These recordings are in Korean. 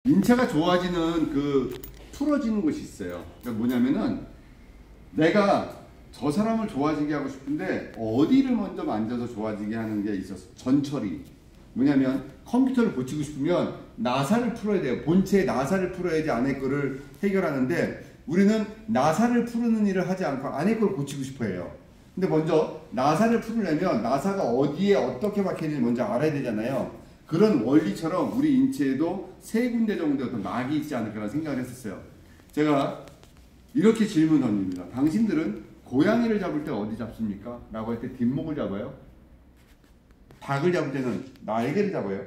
인체가 좋아지는 풀어지는 곳이 있어요. 그러니까 뭐냐면은 내가 저 사람을 좋아지게 하고 싶은데 어디를 먼저 만져서 좋아지게 하는 게 있었어. 전처리. 뭐냐면 컴퓨터를 고치고 싶으면 나사를 풀어야 돼요. 본체의 나사를 풀어야지 안에 거를 해결하는데 우리는 나사를 푸는 일을 하지 않고 안에 걸 고치고 싶어 해요. 근데 먼저 나사를 풀으려면 나사가 어디에 어떻게 박혀있는지 먼저 알아야 되잖아요. 그런 원리처럼 우리 인체에도 세 군데 정도의 어떤 막이 있지 않을까라는 생각을 했었어요. 제가 이렇게 질문 던집니다. 당신들은 고양이를 잡을 때 어디 잡습니까? 라고 할 때 뒷목을 잡아요? 닭을 잡을 때는 날개를 잡아요?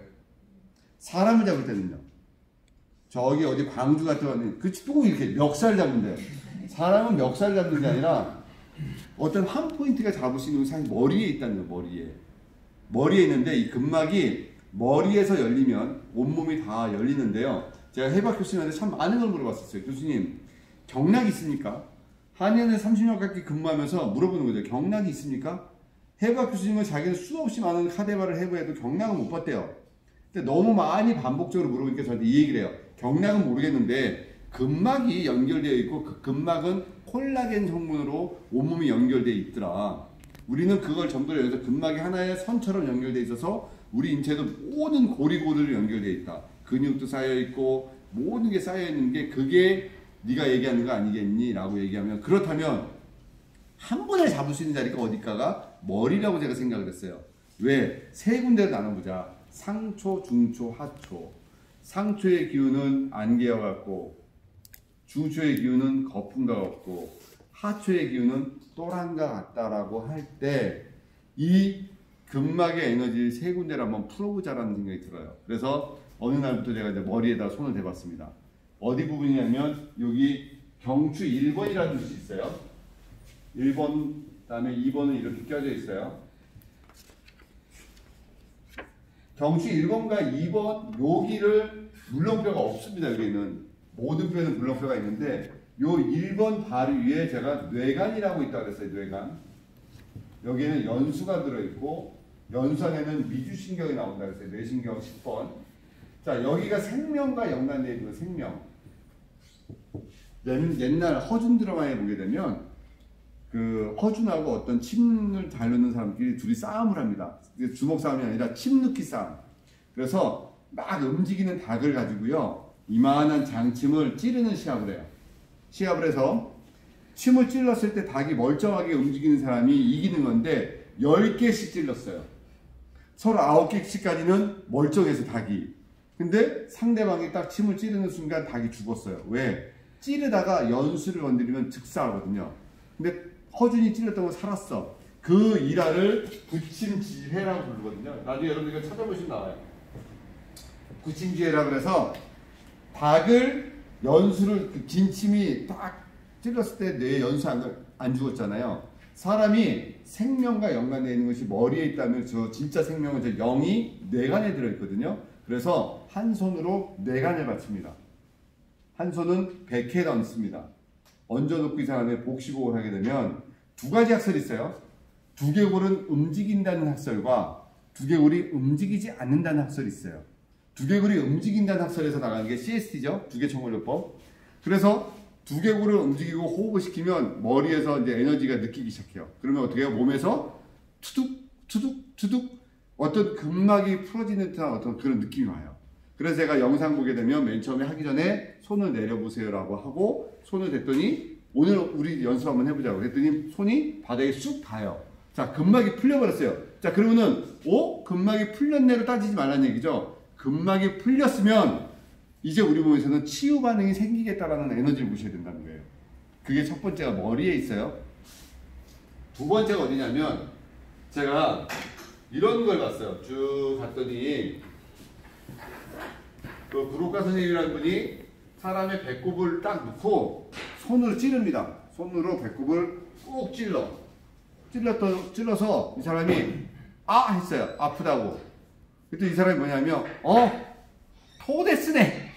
사람을 잡을 때는요? 저기 어디 광주 같은 거는 꼭 이렇게 멱살 잡는데요. 사람은 멱살 잡는 게 아니라 어떤 한 포인트가 잡을 수 있는 사실 머리에 있다는 거예요. 머리에 있는데 이 근막이 머리에서 열리면 온몸이 다 열리는데요. 제가 해박 교수님한테 참 많은 걸 물어봤었어요. 교수님, 경락이 있습니까? 한의원에 30년 가까이 근무하면서 물어보는 거죠. 경락이 있습니까? 해박 교수님은 자기는 수없이 많은 카데바를 해부해도 경락은 못 봤대요. 근데 너무 많이 반복적으로 물어보니까 저한테 이 얘기를 해요. 경락은 모르겠는데 근막이 연결되어 있고 그 근막은 콜라겐 성분으로 온몸이 연결되어 있더라. 우리는 그걸 전부 여기서 근막이 하나의 선처럼 연결되어 있어서 우리 인체도 모든 고리고리로 연결되어 있다. 근육도 쌓여있고 모든 게 쌓여있는 게 그게 네가 얘기하는 거 아니겠니? 라고 얘기하면 그렇다면 한 번에 잡을 수 있는 자리가 어딜까가 머리라고 제가 생각을 했어요. 왜? 세 군데로 나눠보자. 상초, 중초, 하초. 상초의 기운은 안개와 같고 중초의 기운은 거품과 같고 하초의 기운은 또랑과 같다라고 할 때 이 근막의 에너지 세 군데를 한번 풀어보자라는 생각이 들어요. 그래서 어느 날부터 제가 이제 머리에다 손을 대봤습니다. 어디 부분이냐면 여기 경추 1번이라는 곳이 있어요. 1번, 다음에 2번은 이렇게 껴져 있어요. 경추 1번과 2번 여기를 물렁뼈가 없습니다. 여기는 모든 뼈에는 물렁뼈가 있는데 요 1번 바로 위에 제가 뇌간이라고 있다고 그랬어요. 뇌간. 여기에는 연수가 들어있고 연수 안에는 미주신경이 나온다고 했어요. 뇌신경 10번. 자, 여기가 생명과 연관되어 있는 생명. 옛날 허준 드라마에 보게 되면 그 허준하고 어떤 침을 다루는 사람끼리 둘이 싸움을 합니다. 주먹 싸움이 아니라 침 넣기 싸움. 그래서 막 움직이는 닭을 가지고요. 이만한 장침을 찌르는 시합을 해요. 시합을 해서 침을 찔렀을 때 닭이 멀쩡하게 움직이는 사람이 이기는 건데 10개씩 찔렀어요. 서로 9개씩까지는 멀쩡해서 닭이. 근데 상대방이 딱 침을 찌르는 순간 닭이 죽었어요. 왜? 찌르다가 연수를 건드리면 즉사하거든요. 근데 허준이 찔렸던 건 살았어. 그 일화를 구침지혜라고 부르거든요. 나중에 여러분들 이거 찾아보시면 나와요. 구침지혜라고 그래서 닭을 연수를 긴 침이 딱 찔렀을 때 뇌에 연수 안 죽었잖아요. 사람이 생명과 연관되어 있는 것이 머리에 있다면 저 진짜 생명은 저 영이 뇌간에 들어있거든요. 그래서 한 손으로 뇌간을 받칩니다. 한 손은 백회에 얹습니다. 얹어놓고 이 사람의 복식호흡을 하게 되면 두 가지 학설이 있어요. 두개골은 움직인다는 학설과 두개골이 움직이지 않는다는 학설이 있어요. 두개골이 움직인다는 학설에서 나가는 게 CST죠. 두개청원요법. 그래서 두개골을 움직이고 호흡을 시키면 머리에서 이제 에너지가 느끼기 시작해요. 그러면 어떻게 해요? 몸에서 투둑 투둑 투둑 어떤 근막이 풀어지는 듯한 어떤 그런 느낌이 와요. 그래서 제가 영상 보게 되면 맨 처음에 하기 전에 손을 내려보세요 라고 하고 손을 댔더니 오늘 우리 연습 한번 해보자고 했더니 손이 바닥에 쑥 닿아요. 자, 근막이 풀려버렸어요. 자, 그러면은 근막이 풀렸네로 따지지 말라는 얘기죠. 근막이 풀렸으면 이제 우리 몸에서는 치유 반응이 생기겠다라는 에너지를 보셔야 된다는 거예요. 그게 첫 번째가 머리에 있어요. 두 번째가 어디냐면 제가 이런 걸 봤어요. 쭉 갔더니 그 구로카 선생님이라는 분이 사람의 배꼽을 딱 놓고 손으로 찌릅니다. 손으로 배꼽을 꾹 찔러서 이 사람이 아 했어요. 아프다고. 그때 이 사람이 뭐냐면 토데스네.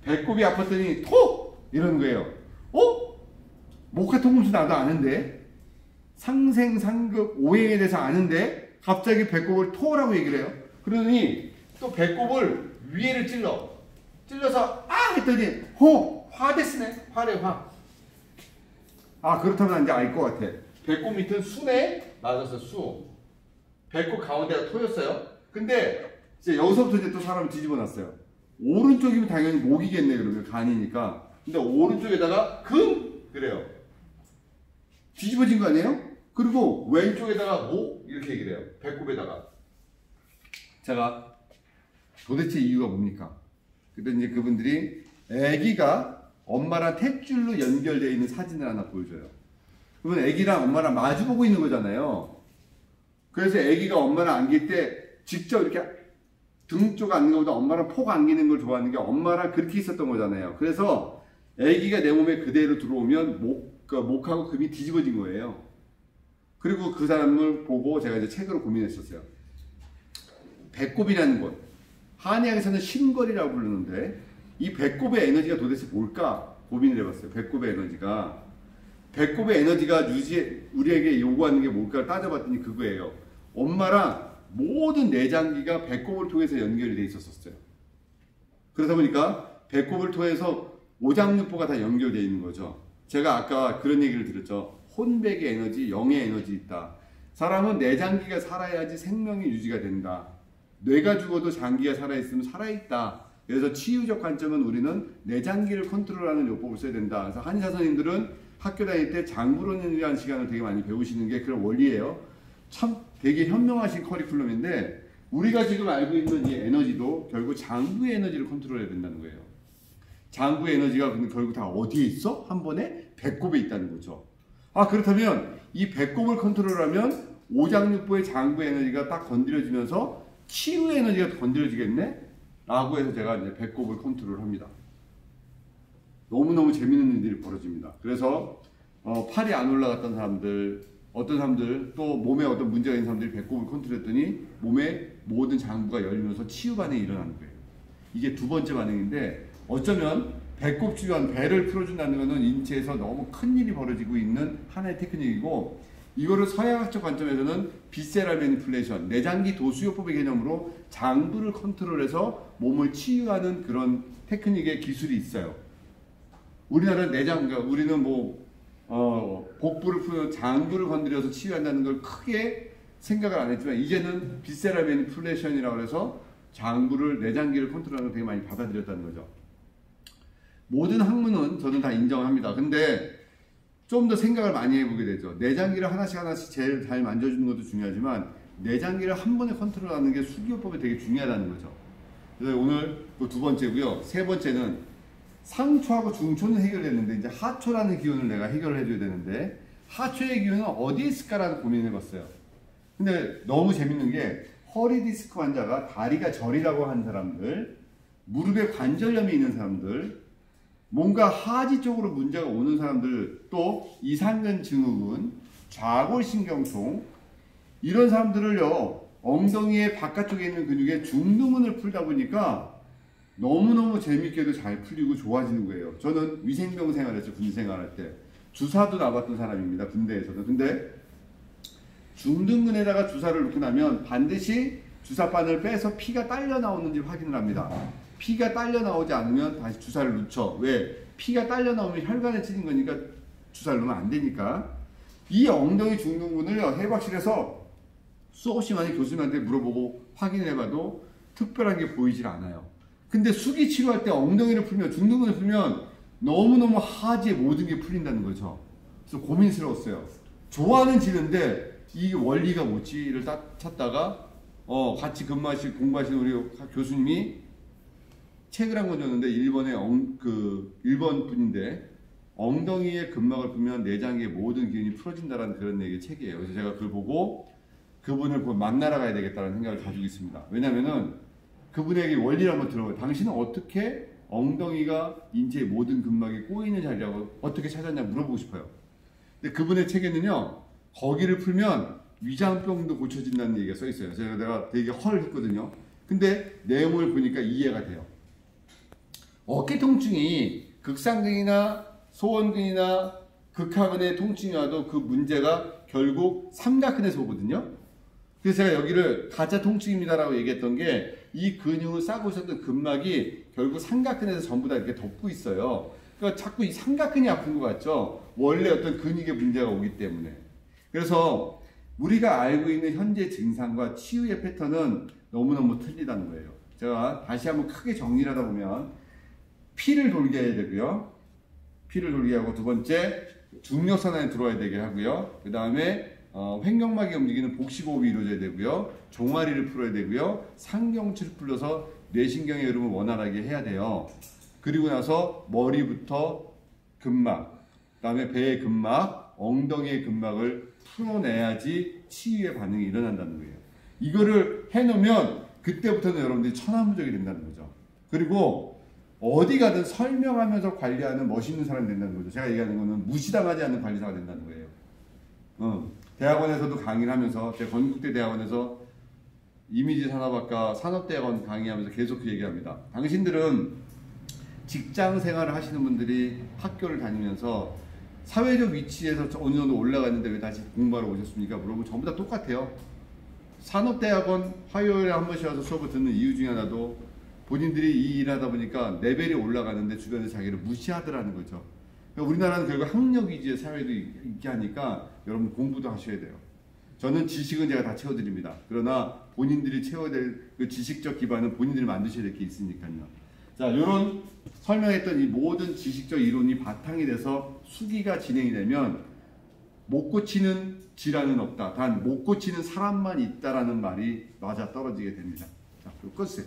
배꼽이 아팠더니 토! 이러는 거예요. 목화통금수 나도 아는데 상생상극 오행에 대해서 아는데 갑자기 배꼽을 토라고 얘기를 해요. 그러더니 또 배꼽을 위에를 찔러서 아 했더니 화됐으네. 화래 화. 아 그렇다면 이제 알 것 같아. 배꼽 밑은 수네 맞았어. 수. 배꼽 가운데가 토였어요. 근데 이제 여기서부터 이제 또 사람을 뒤집어 놨어요. 오른쪽이면 당연히 목이겠네. 그러면 간이니까. 근데 오른쪽에다가 금 그래요. 뒤집어진 거 아니에요? 그리고 왼쪽에다가 목 이렇게 얘기를 해요. 배꼽에다가. 제가 도대체 이유가 뭡니까? 그때 이제 그분들이 아기가 엄마랑 탯줄로 연결되어 있는 사진을 하나 보여줘요. 그러면 아기랑 엄마랑 마주보고 있는 거잖아요. 그래서 아기가 엄마를 안길 때 직접 이렇게 등 쪽 안는 것보다 엄마랑 폭 안기는 걸 좋아하는 게 엄마랑 그렇게 있었던 거잖아요. 그래서 아기가 내 몸에 그대로 들어오면 목하고 금이 뒤집어진 거예요. 그리고 그 사람을 보고 제가 이제 책으로 고민했었어요. 배꼽이라는 것. 한의학에서는 심걸이라고 부르는데 이 배꼽의 에너지가 도대체 뭘까 고민을 해봤어요. 배꼽의 에너지가. 배꼽의 에너지가 우리에게 요구하는 게 뭘까 따져봤더니 그거예요. 엄마랑 모든 내장기가 배꼽을 통해서 연결이 돼 있었어요. 그러다 보니까 배꼽을 통해서 오장육부가 다 연결되어 있는 거죠. 제가 아까 그런 얘기를 드렸죠. 혼백의 에너지, 영의 에너지 있다. 사람은 내장기가 살아야지 생명이 유지가 된다. 뇌가 죽어도 장기가 살아있으면 살아있다. 그래서 치유적 관점은 우리는 내장기를 컨트롤하는 요법을 써야 된다. 그래서 한의사 선생님들은 학교 다닐 때 장부론이라는 시간을 되게 많이 배우시는 게 그런 원리예요. 참 되게 현명하신 커리큘럼인데 우리가 지금 알고 있는 이 에너지도 결국 장부의 에너지를 컨트롤해야 된다는 거예요. 장부의 에너지가 결국 다 어디에 있어? 한 번에 배꼽에 있다는 거죠. 아 그렇다면 이 배꼽을 컨트롤하면 오장육부의 장부 에너지가 딱 건드려지면서 치유의 에너지가 건드려지겠네? 라고 해서 제가 이제 배꼽을 컨트롤합니다. 너무너무 재밌는 일들이 벌어집니다. 그래서 팔이 안 올라갔던 사람들, 어떤 사람들 또 몸에 어떤 문제가 있는 사람들이 배꼽을 컨트롤했더니 몸의 모든 장부가 열리면서 치유 반응이 일어나는 거예요. 이게 두 번째 반응인데 어쩌면 배꼽 치유한 배를 풀어준다는 것은 인체에서 너무 큰 일이 벌어지고 있는 하나의 테크닉이고 이거를 서양학적 관점에서는 비세랄 매니플레이션, 내장기 도수요법의 개념으로 장부를 컨트롤해서 몸을 치유하는 그런 테크닉의 기술이 있어요. 우리나라는 그러니까 우리는 복부를 풀어 장부를 건드려서 치유한다는 걸 크게 생각을 안 했지만 이제는 비세랄 매니플레이션이라고 해서 장부를 내장기를 컨트롤하는 걸 되게 많이 받아들였다는 거죠. 모든 학문은 저는 다 인정합니다. 근데 좀 더 생각을 많이 해보게 되죠. 내장기를 하나씩 제일 잘 만져주는 것도 중요하지만 내장기를 한 번에 컨트롤하는 게 수기요법이 되게 중요하다는 거죠. 그래서 오늘 그 두 번째고요. 세 번째는 상초하고 중초는 해결됐는데 이제 하초라는 기운을 내가 해결을 해줘야 되는데 하초의 기운은 어디에 있을까라는 고민을 해봤어요. 근데 너무 재밌는 게 허리 디스크 환자가 다리가 저리라고 하는 사람들, 무릎에 관절염이 있는 사람들, 뭔가 하지 쪽으로 문제가 오는 사람들, 또 이상근 증후군, 좌골신경통 이런 사람들을요 엉덩이의 바깥쪽에 있는 근육에 중두근을 풀다 보니까 너무너무 재밌게도 잘 풀리고 좋아지는 거예요. 저는 위생병 생활했죠. 군대 생활할 때 주사도 놔봤던 사람입니다. 군대에서도. 근데 중둔근에다가 주사를 놓고 나면 반드시 주사바늘 빼서 피가 딸려 나오는지 확인을 합니다. 피가 딸려 나오지 않으면 다시 주사를 놓죠. 왜? 피가 딸려 나오면 혈관에 찌는 거니까 주사를 놓으면 안 되니까. 이 엉덩이 중둔근을 해박실에서 수없이 많이 교수님한테 물어보고 확인해봐도 특별한 게 보이질 않아요. 근데 수기 치료할 때 엉덩이를 풀면, 중둔근을 풀면 너무너무 하지의 모든 게 풀린다는 거죠. 그래서 고민스러웠어요. 좋아는 지는데 이 원리가 뭐지를 찾다가 같이 공부하시는 우리 교수님이 책을 한 권 줬는데 일본 분인데 엉덩이의 근막을 풀면 내장의 모든 기운이 풀어진다라는 그런 얘기의 책이에요. 그래서 제가 그걸 보고 그분을 만나러 가야 되겠다는 생각을 가지고 있습니다. 왜냐면은 그분에게 원리를 한번 들어봐요. 당신은 어떻게 엉덩이가 인체의 모든 근막이 꼬이는 자리라고 어떻게 찾았냐 물어보고 싶어요. 근데 그분의 책에는요, 거기를 풀면 위장병도 고쳐진다는 얘기가 써 있어요. 내가 되게 했거든요. 근데 내용을 보니까 이해가 돼요. 어깨 통증이 극상근이나 소원근이나 극하근의 통증이 와도 그 문제가 결국 삼각근에서 오거든요. 그래서 제가 여기를 가짜 통증입니다라고 얘기했던 게 이 근육을 싸고 있었던 근막이 결국 삼각근에서 전부 다 이렇게 덮고 있어요. 그러니까 자꾸 이 삼각근이 아픈 것 같죠? 원래 어떤 근육에 문제가 오기 때문에. 그래서 우리가 알고 있는 현재 증상과 치유의 패턴은 너무너무 틀리다는 거예요. 제가 다시 한번 크게 정리를 하다 보면 피를 돌게 해야 되고요. 피를 돌게 하고, 두 번째 중력선안에 들어와야 되게 하고요. 그 다음에 횡격막이 움직이는 복식호흡이 이루어져야 되고요. 종아리를 풀어야 되고요. 상경추를 풀어서 뇌신경의 흐름을 원활하게 해야 돼요. 그리고 나서 머리부터 근막, 그 다음에 배의 근막, 엉덩이의 근막을 풀어내야지 치유의 반응이 일어난다는 거예요. 이거를 해놓으면 그때부터는 여러분들이 천하무적이 된다는 거죠. 그리고 어디 가든 설명하면서 관리하는 멋있는 사람이 된다는 거죠. 제가 얘기하는 거는 무시당하지 않는 관리사가 된다는 거예요. 대학원에서도 강의를 하면서, 제가 건국대 대학원에서 이미지 산업학과 산업대학원 강의하면서 계속 그 얘기합니다. 당신들은 직장 생활을 하시는 분들이 학교를 다니면서 사회적 위치에서 어느 정도 올라갔는데 왜 다시 공부하러 오셨습니까? 물어보면 전부 다 똑같아요. 산업대학원 화요일에 한 번씩 와서 수업을 듣는 이유 중에 하나도 본인들이 이 일을 하다 보니까 레벨이 올라가는데 주변에서 자기를 무시하더라는 거죠. 그러니까 우리나라는 결국 학력 위주의 사회도 있게 하니까 여러분 공부도 하셔야 돼요. 저는 지식은 제가 다 채워드립니다. 그러나 본인들이 채워야 될 그 지식적 기반은 본인들이 만드셔야 될 게 있으니까요. 자, 이런 설명했던 이 모든 지식적 이론이 바탕이 돼서 수기가 진행이 되면 못 고치는 질환은 없다. 단 못 고치는 사람만 있다라는 말이 맞아 떨어지게 됩니다. 자, 그리고 끝을.